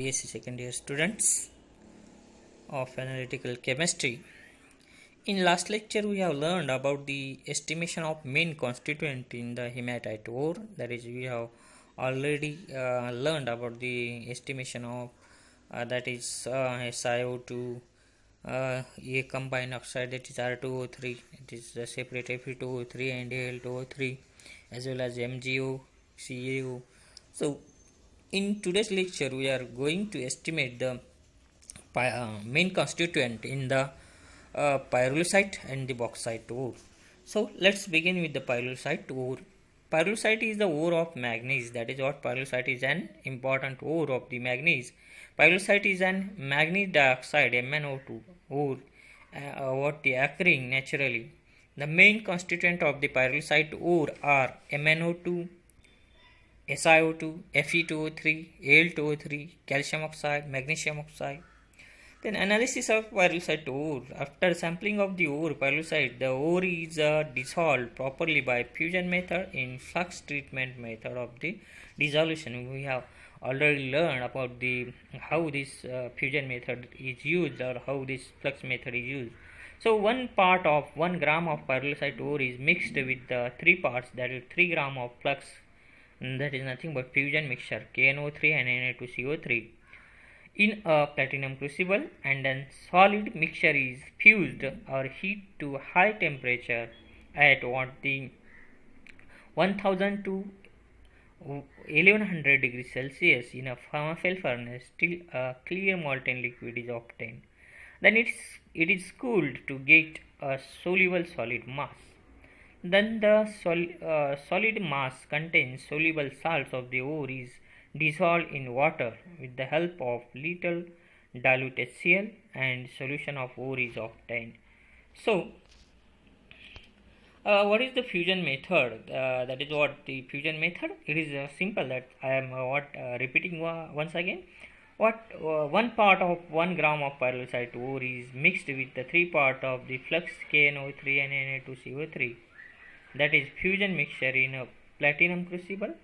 B.Sc. second year students of analytical chemistry. In last lecture we have learned about the estimation of main constituent in the hematite ore. That is, we have already learned about the estimation of that is SiO2, a combined oxide, that is R2O3, it is separate Fe2O3 and Al2O3, as well as MgO, CaO. So in today's lecture we are going to estimate the main constituent in the pyrolusite and the bauxite ore. So let's begin with the pyrolusite ore. Pyrolusite is the ore of manganese. That is what pyrolusite is, an important ore of the manganese. Pyrolusite is an manganese dioxide MnO2 ore what the occurring naturally. The main constituent of the pyrolusite ore are MnO2, SiO2, Fe2O3, Al2O3, calcium oxide, magnesium oxide. Then analysis of pyrolusite ore. After sampling of the ore pyrolusite, the ore is dissolved properly by fusion method in flux treatment method of the dissolution. We have already learned about the how this fusion method is used, or how this flux method is used. So 1 part of 1 gram of pyrolusite ore is mixed with the 3 parts, that is 3 gram of flux, that is nothing but fusion mixture KNO3 and Na2CO3 in a platinum crucible, and then solid mixture is fused or heat to high temperature at what the 1000 to 1100 degrees Celsius in a thermal furnace till a clear molten liquid is obtained. Then it is cooled to get a soluble solid mass. Then the solid mass contains soluble salts of the ore is dissolved in water with the help of little dilute HCl, and solution of ore is obtained. So what is the fusion method? That is what the fusion method. It is simple, that I am repeating once again. 1 part of 1 gram of pyrolusite ore is mixed with the 3 part of the flux KNO3 and Na2CO3. That is fusion mixture in a platinum crucible.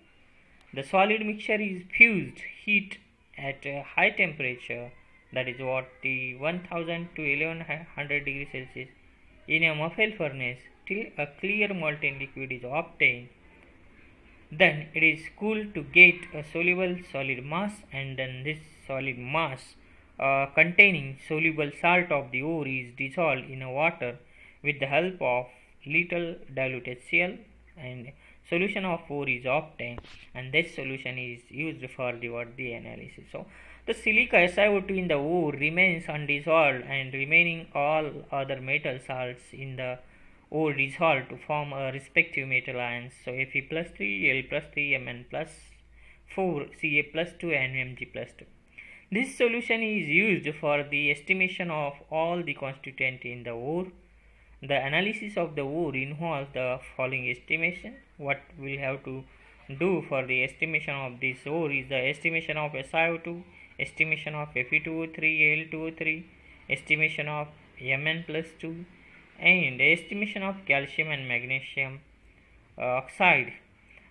The solid mixture is fused, heat at a high temperature, that is what the 1000 to 1100 degrees Celsius in a muffle furnace till a clear molten liquid is obtained. Then it is cooled to get a soluble solid mass, and then this solid mass containing soluble salt of the ore is dissolved in a water with the help of little dilute HCl, and solution of ore is obtained, and this solution is used for the analysis. So the silica SiO2 in the ore remains undissolved, and remaining all other metal salts in the ore dissolved to form a respective metal ions. So Fe plus 3, Al plus 3, Mn plus 4, Ca plus 2 and Mg plus 2. This solution is used for the estimation of all the constituent in the ore. The analysis of the ore involves the following estimation. What we'll have to do for the estimation of this ore is the estimation of SiO2, estimation of Fe2O3, Al2O3, estimation of Mn plus 2, and estimation of calcium and magnesium oxide,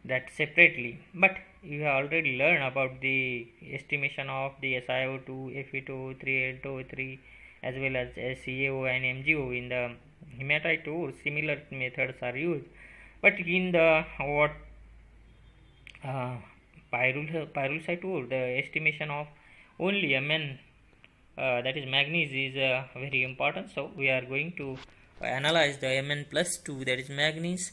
that separately. But you have already learned about the estimation of the SiO2, Fe2O3, Al2O3, as well as CaO and MgO in the hematite ore. Similar methods are used, but in the pyrolusite ore, the estimation of only Mn, that is manganese, is very important. So we are going to analyze the Mn plus 2, that is manganese,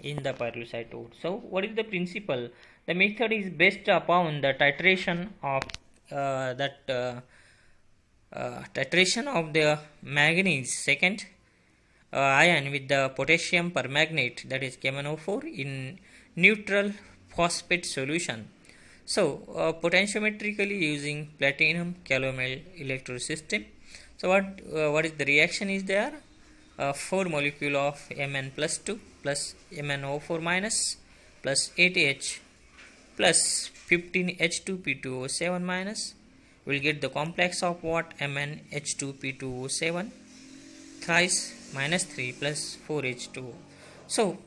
in the pyrolusite ore. So what is the principle? The method is based upon the titration of titration of the manganese second ion with the potassium permanganate, that is KMnO4, in neutral phosphate solution. So potentiometrically using platinum calomel electrode system. So what is the reaction is there? 4 molecule of Mn plus 2 plus MnO4 minus plus 8H plus 15H2P2O7 minus will get the complex of what? MnH2P2O7 thrice minus 3 plus 4H2O. So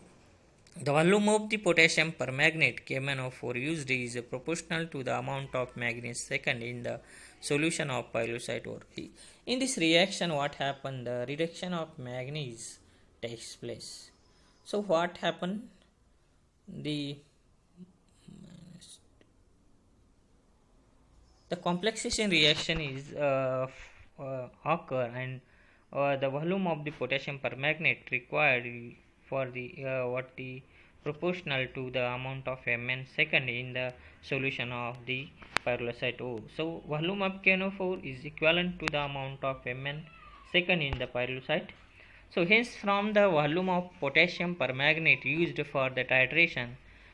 The volume of the potassium permanganate KMnO4 used is proportional to the amount of manganese second in the solution of pyrolusite ore. In this reaction, what happened? The reduction of manganese takes place. So what happened? The complexation reaction is occur, and the volume of the potassium permanganate required for the proportional to the amount of Mn second in the solution of the pyrolusite ore. So volume of KNO4 is equivalent to the amount of Mn second in the pyrolusite. So hence from the volume of potassium permanganate used for the titration,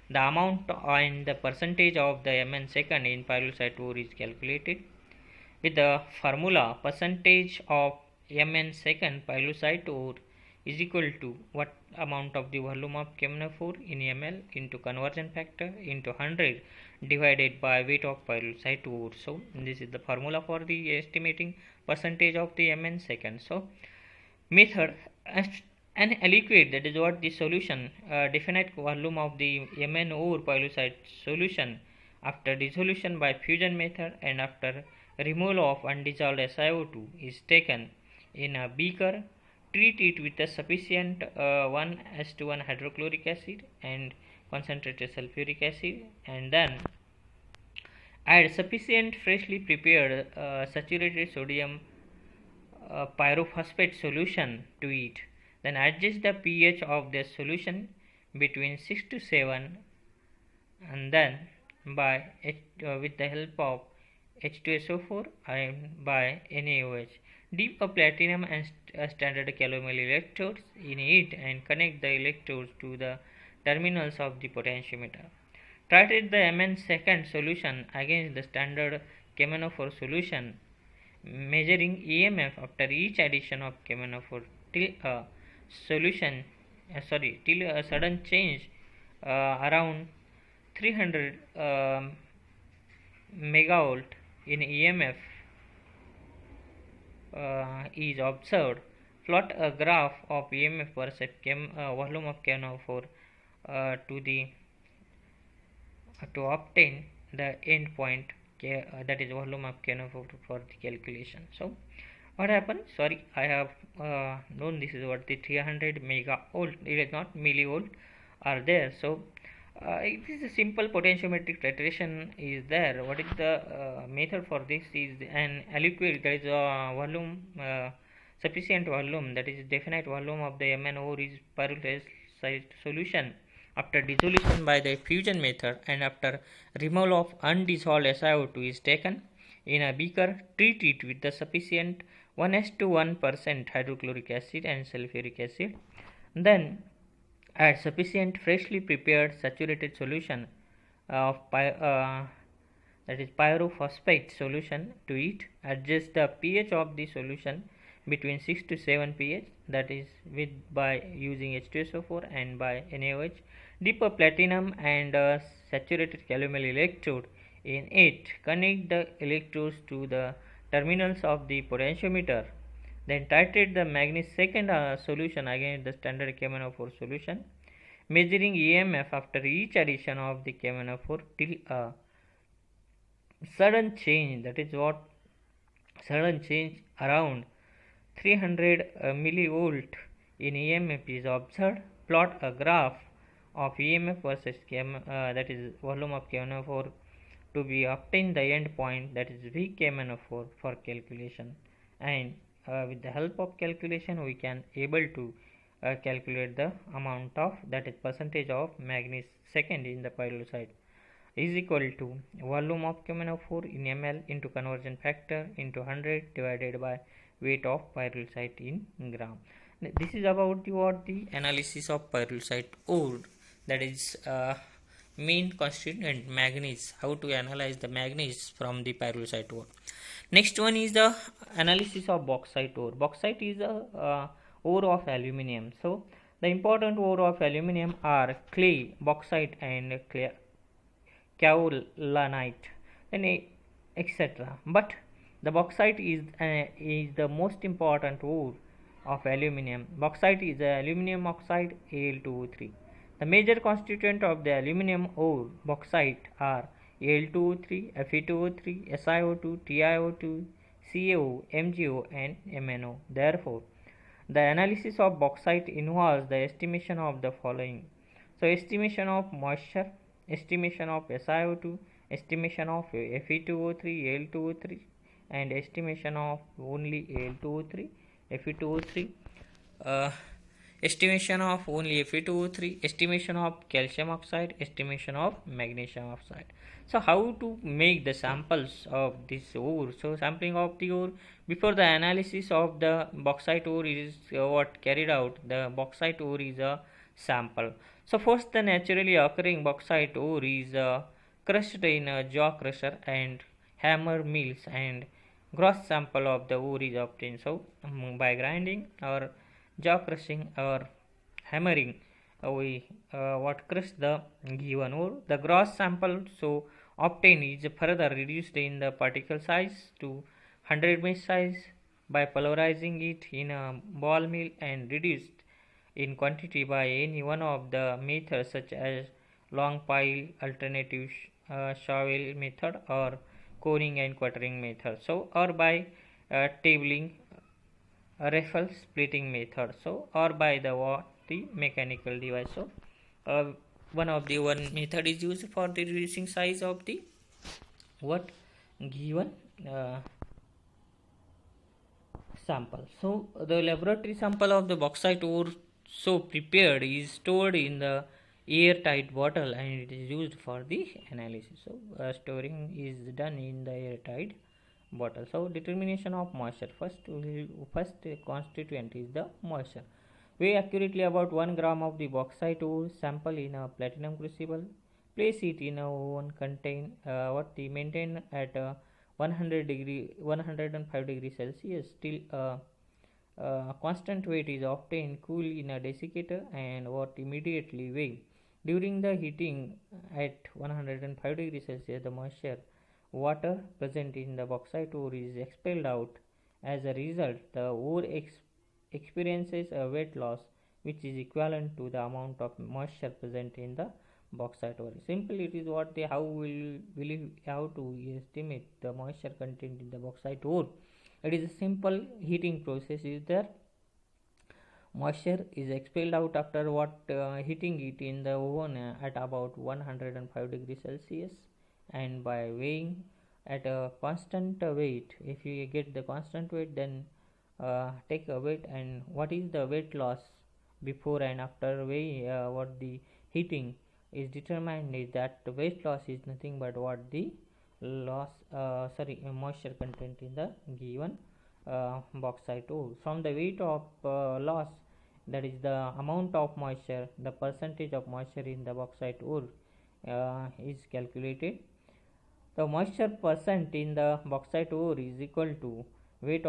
the amount and the percentage of the Mn second in pyrolusite ore is calculated with the formula percentage of Mn second pyrolusite ore is equal to what amount of the volume of KMnO4 in ml into conversion factor into 100 divided by weight of pyrolusite ore. So this is the formula for the estimating percentage of the Mn second. So method, an liquid, that is what the solution, definite volume of the Mn ore pyrolusite solution after dissolution by fusion method and after removal of undissolved SiO2 is taken in a beaker. Treat it with a sufficient 1:1 hydrochloric acid and concentrated sulfuric acid, and then add sufficient freshly prepared saturated sodium pyrophosphate solution to it. Then adjust the pH of the solution between 6 to 7, and then with the help of H2SO4 and by NaOH, dip a platinum and standard calomel electrodes in it and connect the electrodes to the terminals of the potentiometer. Titrate the Mn second solution against the standard KMnO4 solution, measuring EMF after each addition of KMnO4 till a sudden change around 300 megavolt in EMF is observed. Plot a graph of EMF versus volume of KMnO4 to obtain the end point, that is volume of KMnO4 for the calculation. So what happened? Sorry, I have known this is what the 300 megavolt, it is not millivolt are there. So it is a simple potentiometric titration is there. What is the method for this? Is an liquid, there is a volume, sufficient volume, that is definite volume of the Mn ore is pyrolusite solution after dissolution by the fusion method and after removal of undissolved SiO2 is taken in a beaker. Treat it with the sufficient 1:1% hydrochloric acid and sulfuric acid. Then add sufficient freshly prepared saturated solution of that is pyrophosphate solution to it. Adjust the pH of the solution between 6 to 7 pH, that is with by using H2SO4 and by NaOH. Dip a platinum and saturated calomel electrode in it. Connect the electrodes to the terminals of the potentiometer. Then titrate the manganese second solution against the standard KMnO4 solution, measuring EMF after each addition of the KMnO4 till a sudden change, that is what sudden change around 300 millivolt in EMF is observed. Plot a graph of EMF versus that is volume of KMnO4 to be obtained the end point, that is V KMnO4 for calculation, and with the help of calculation we can able to calculate the amount of, that is percentage of manganese second in the pyrolusite is equal to volume of KMnO4 in ml into conversion factor into 100 divided by weight of pyrolusite in gram. This is about the analysis of pyrolusite ore, that is main constituent manganese, how to analyze the manganese from the pyrolusite ore. Next one is the analysis of bauxite ore. Bauxite is a ore of aluminium. So the important ore of aluminium are clay, bauxite and kaolinite, and etc. But the bauxite is the most important ore of aluminium. Bauxite is aluminium oxide Al2O3. The major constituent of the aluminum ore bauxite are Al2O3, Fe2O3, SiO2, TiO2, CaO, MgO and MnO. Therefore, the analysis of bauxite involves the estimation of the following. So, estimation of moisture, estimation of SiO2, estimation of Fe2O3, Al2O3 and estimation of only Al2O3, Fe2O3. Estimation of only Fe2O3, estimation of calcium oxide, estimation of magnesium oxide. So how to make the samples of this ore? So sampling of the ore before the analysis of the bauxite ore is what carried out. The bauxite ore is a sample. So first the naturally occurring bauxite ore is crushed in a jaw crusher and hammer mills, and gross sample of the ore is obtained. So by grinding or jaw crushing or hammering, we what crush the given ore. The gross sample so obtained is further reduced in the particle size to 100 mesh size by pulverizing it in a ball mill and reduced in quantity by any one of the methods such as long pile, alternative shovel method, or coning and quartering method. So or by tabling, raffle splitting method. So or by the mechanical device. So one method is used for the reducing size of the what given sample. So the laboratory sample of the bauxite ore so prepared is stored in the airtight bottle and it is used for the analysis. So storing is done in the airtight bottle. So determination of moisture. First constituent is the moisture. Weigh accurately about 1 gram of the bauxite ore sample in a platinum crucible. Place it in a oven maintain at 105 degree Celsius till constant weight is obtained. Cool in a desiccator and what immediately weigh. During the heating at 105 degree Celsius, the moisture water present in the bauxite ore is expelled out. As a result, the ore experiences a weight loss which is equivalent to the amount of moisture present in the bauxite ore. Simply, it is what how will you have to estimate the moisture content in the bauxite ore. It is a simple heating process is there. Moisture is expelled out after heating it in the oven at about 105 degrees Celsius, and by weighing at a constant weight. If you get the constant weight, then take a weight, and what is the weight loss before and after weighing what the heating is determined is that the weight loss is nothing but what the moisture content in the given bauxite ore. From the weight of loss, that is the amount of moisture, the percentage of moisture in the bauxite ore is calculated. The moisture percent in the bauxite ore is equal to weight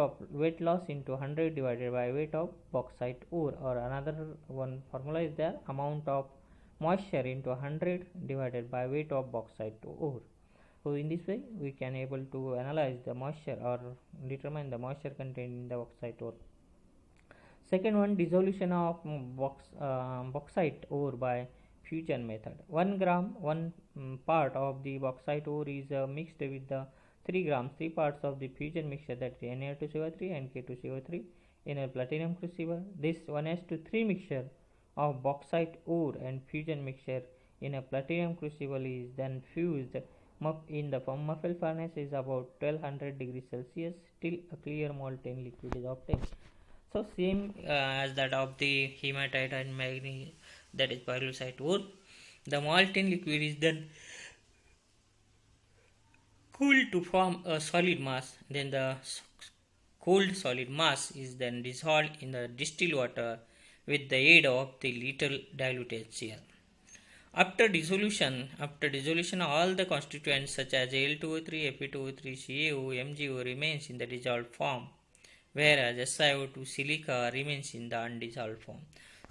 loss into 100 divided by weight of bauxite ore, or another one formula is there, amount of moisture into 100 divided by weight of bauxite ore. So in this way we can able to analyze the moisture or determine the moisture content in the bauxite ore. Second one, dissolution of bauxite ore by fusion method. 1 gram 1 part of the bauxite ore is mixed with the 3 parts of the fusion mixture, that is Na2CO3 and K2CO3 in a platinum crucible. This 1:3 mixture of bauxite ore and fusion mixture in a platinum crucible is then fused in the muffle furnace is about 1200 degrees Celsius till a clear molten liquid is obtained. So same as that of the hematite and manganese, that is pyrolusite ore. The molten liquid is then cooled to form a solid mass. Then the cooled solid mass is then dissolved in the distilled water with the aid of the little diluted HCl. After dissolution, all the constituents such as Al2O3, Fe2O3, CaO, MgO remains in the dissolved form, whereas SiO2 silica remains in the undissolved form.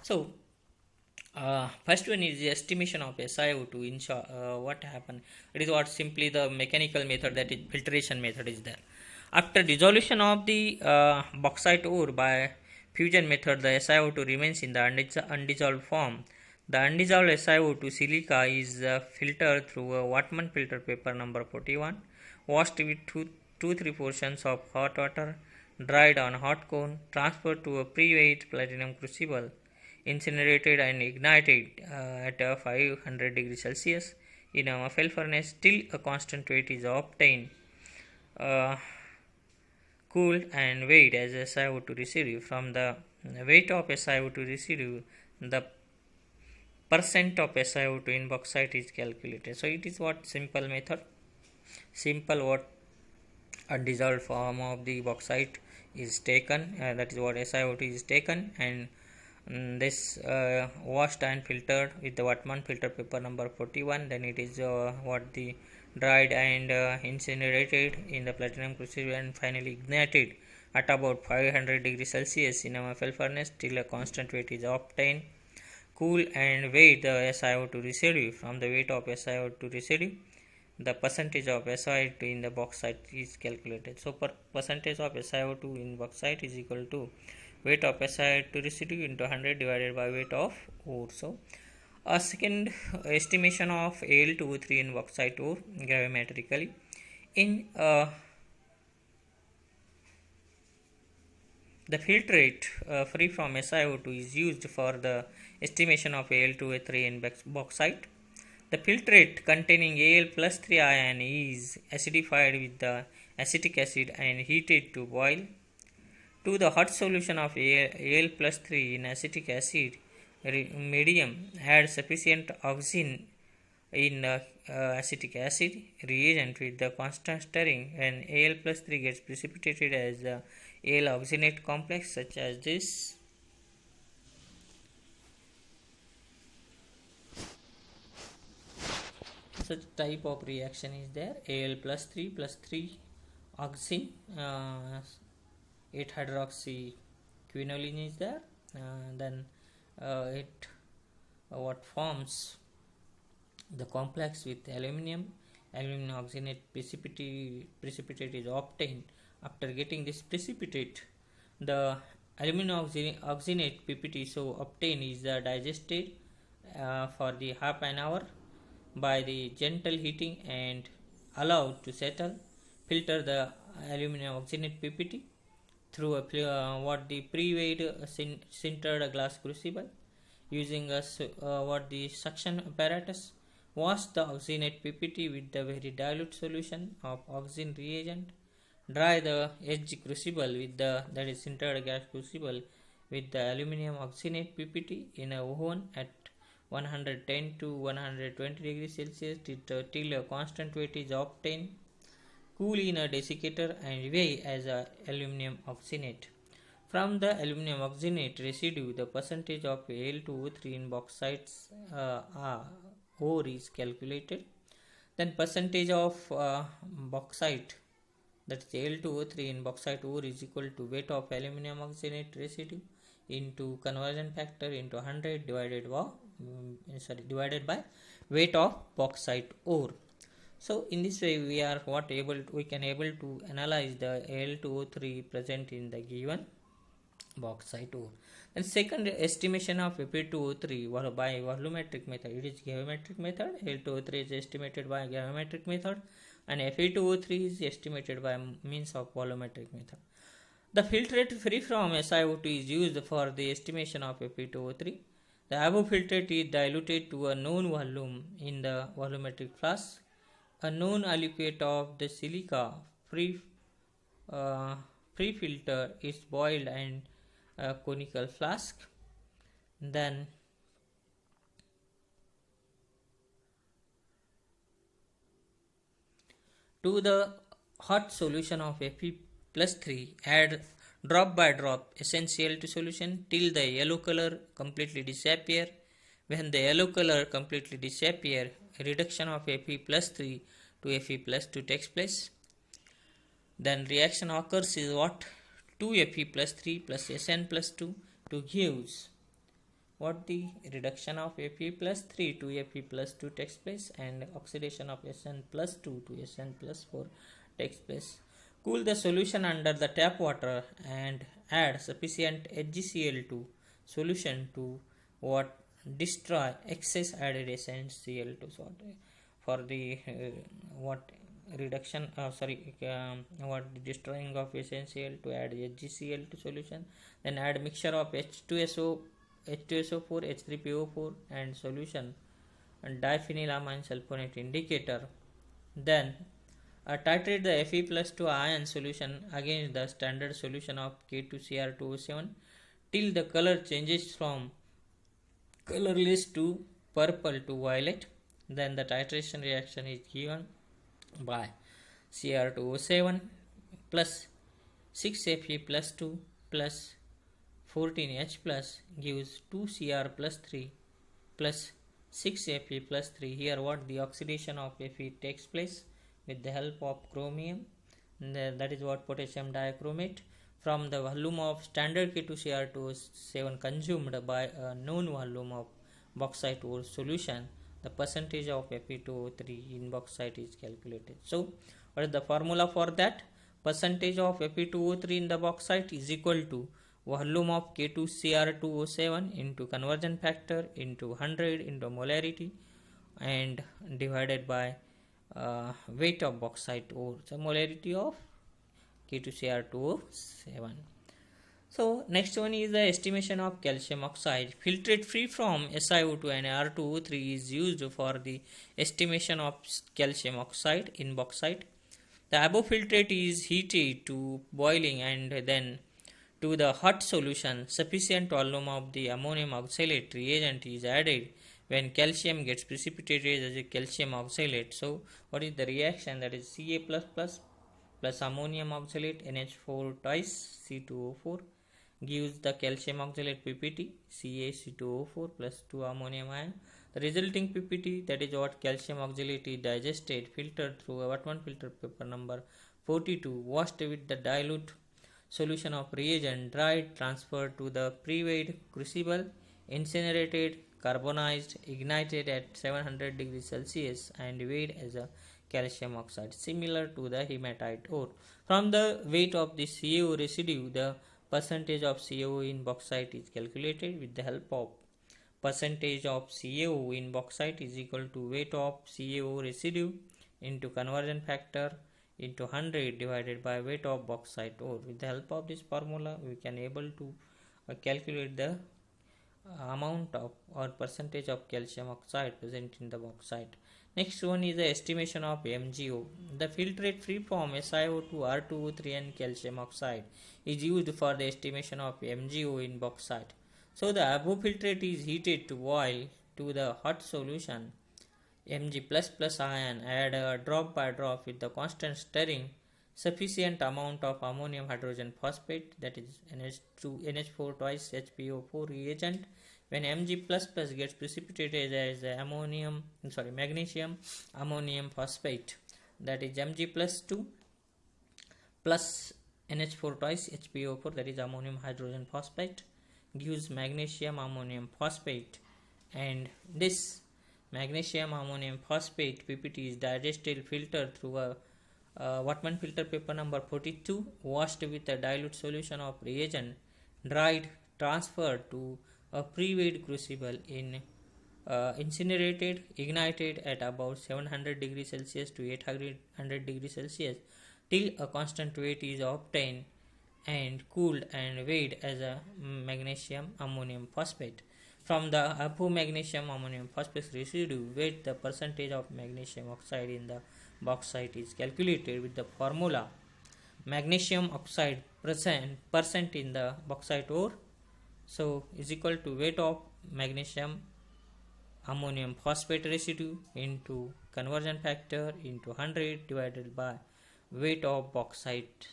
So first one is the estimation of SiO2. In short, what happened? It is what simply the mechanical method, that is filtration method is there. After dissolution of the bauxite ore by fusion method, the SiO2 remains in the undissolved form. The undissolved SiO2 silica is filtered through a Wattmann filter paper number 41, washed with 2-3 portions of hot water, dried on hot cone, transferred to a pre-weighed platinum crucible, incinerated and ignited at 500 degrees Celsius in a muffle furnace till a constant weight is obtained. Cooled and weighed as SiO2 residue. From the weight of SiO2 residue, the percent of SiO2 in bauxite is calculated. So it is what simple method, simple what undissolved form of the bauxite is taken, that is what SiO2 is taken, and this washed and filtered with the Wattmann filter paper number 41. Then it is what the dried and incinerated in the platinum crucible and finally ignited at about 500 degrees Celsius in a muffle furnace till a constant weight is obtained. Cool and weigh the SiO2 residue. From the weight of SiO2 residue, the percentage of SiO2 in the bauxite is calculated. So percentage of SiO2 in bauxite is equal to weight of SiO2 residue into 100 divided by weight of ore. So a second estimation of Al2O3 in bauxite ore gravimetrically. In the filtrate free from SiO2 is used for the estimation of Al2O3 in bauxite. The filtrate containing Al plus 3 ion is acidified with the acetic acid and heated to boil. To the hot solution of Al plus 3 in acetic acid medium, add sufficient oxygen in acetic acid reagent with the constant stirring, and Al plus 3 gets precipitated as the Al oxygenate complex, such as this. Such type of reaction is there. Al plus 3 oxygen, 8 hydroxy quinoline is there. Then it what forms the complex with aluminum oxygenate precipitate is obtained. After getting this precipitate, the aluminum oxygenate PPT so obtained is digested for the half an hour by the gentle heating and allowed to settle. Filter the aluminum oxygenate PPT through a what the pre-weighed sintered glass crucible using a what the suction apparatus. Wash the oxygenate PPT with the very dilute solution of oxygen reagent. Dry the edge crucible with the that is sintered gas crucible with the aluminum oxygenate PPT in a oven at 110 to 120 degrees Celsius till a constant weight is obtained. Cool in a desiccator and weigh as a aluminum oxygenate. From the aluminum oxygenate residue, the percentage of Al2O3 in bauxite's ore is calculated. Then percentage of bauxite, that is Al2O3 in bauxite ore, is equal to weight of aluminum oxygenate residue into conversion factor into 100 divided by weight of bauxite ore. So in this way we can able to analyze the Al2O3 present in the given bauxite ore. And second estimation of Fe2O3 by volumetric method. It is gravimetric method. Al2O3 is estimated by gravimetric method, and Fe2O3 is estimated by means of volumetric method. The filtrate free from SiO2 is used for the estimation of Fe2O3. The above filtrate is diluted to a known volume in the volumetric flask. A known aliquot of the silica pre-filter is boiled in a conical flask. Then to the hot solution of Fe plus 3 add drop by drop essential to solution till the yellow color completely disappear. When the yellow color completely disappear, reduction of Fe plus 3 to Fe plus 2 takes place. Then reaction occurs is what? 2 Fe plus 3 plus Sn plus 2 to gives what the reduction of Fe plus 3 to Fe plus 2 takes place, and oxidation of Sn plus 2 to Sn plus 4 takes place. Cool the solution under the tap water and add sufficient HgCl2 solution to what destroy excess added HCl2 sort for the what reduction what destroying of HCl to add HgCl to solution, then add mixture of H2SO4 H3PO4 and solution and diphenylamine sulfonate indicator, then titrate the Fe+2 ion solution against the standard solution of K2Cr2O7 till the color changes from colorless to purple to violet. Then the titration reaction is given by Cr2O7 plus 6Fe+2 plus 14H plus gives 2Cr plus 3 plus 6Fe plus 3. Here what the oxidation of Fe takes place with the help of chromium, that is what potassium dichromate, from the volume of standard K2Cr2O7 consumed by a known volume of bauxite ore solution, the percentage of Fe2O3 in bauxite is calculated. So what is the formula for that? Percentage of Fe2O3 in the bauxite is equal to volume of K2Cr2O7 into conversion factor into 100 into molarity and divided by weight of bauxite ore, so molarity of K2Cr2O7. So next one is the estimation of calcium oxide. Filtrate free from SiO2 and R2O3 is used for the estimation of calcium oxide in bauxite. The above filtrate is heated to boiling and then to the hot solution. Sufficient volume of the ammonium oxalate reagent is added when calcium gets precipitated as a calcium oxalate. So what is the reaction? That is Ca++ plus ammonium oxalate NH4 twice C2O4 gives the calcium oxalate PPT CaC2O4 plus 2 ammonium ion. The resulting PPT, that is what calcium oxalate is digested, filtered through a Wattmann filter paper number 42, washed with the dilute solution of reagent, dried, transferred to the pre-weighed crucible, incinerated, carbonized, ignited at 700 degrees Celsius and weighed as a calcium oxide, similar to the hematite ore. From the weight of the CaO residue, the percentage of CaO in bauxite is calculated with the help of percentage of CaO in bauxite is equal to weight of CaO residue into conversion factor into 100 divided by weight of bauxite ore. With the help of this formula, we can able to calculate the amount of or percentage of calcium oxide present in the bauxite. Next one is the estimation of MgO. The filtrate free from SiO2, R2O3 and calcium oxide is used for the estimation of MgO in bauxite. So the above filtrate is heated to boil to the hot solution Mg++ ion, add drop by drop with the constant stirring sufficient amount of ammonium hydrogen phosphate, that is NH4 twice HPO4 reagent. When Mg++ gets precipitated as magnesium ammonium phosphate, that is Mg+2 plus NH4 twice HPO4, that is ammonium hydrogen phosphate, gives magnesium ammonium phosphate, and this magnesium ammonium phosphate PPT is digested, filtered through a Wattmann filter paper number 42, washed with a dilute solution of reagent, dried, transferred to a pre-weighed crucible, incinerated, ignited at about 700 degrees Celsius to 800 degrees Celsius till a constant weight is obtained and cooled and weighed as a magnesium ammonium phosphate. From the above magnesium ammonium phosphate residue, weight the percentage of magnesium oxide in the bauxite is calculated with the formula magnesium oxide percent in the bauxite ore, so is equal to weight of magnesium ammonium phosphate residue into conversion factor into 100 divided by weight of bauxite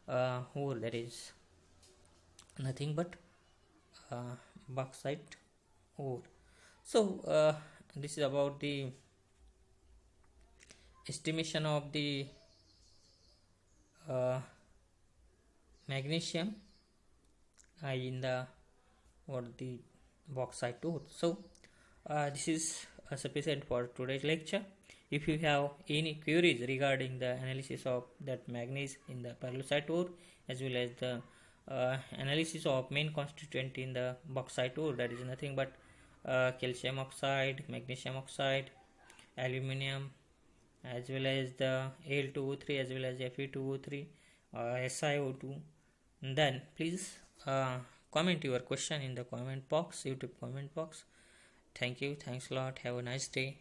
ore, that is nothing but bauxite ore. So this is about the estimation of the magnesium in the bauxite ore. So this is sufficient for today's lecture. If you have any queries regarding the analysis of that manganese in the pyrolusite ore as well as the analysis of main constituent in the bauxite ore, that is nothing but calcium oxide, magnesium oxide, aluminium, as well as the Al2O3 as well as Fe2O3, SiO2. Then please comment your question in the comment box, YouTube comment box. Thank you. Thanks a lot. Have a nice day.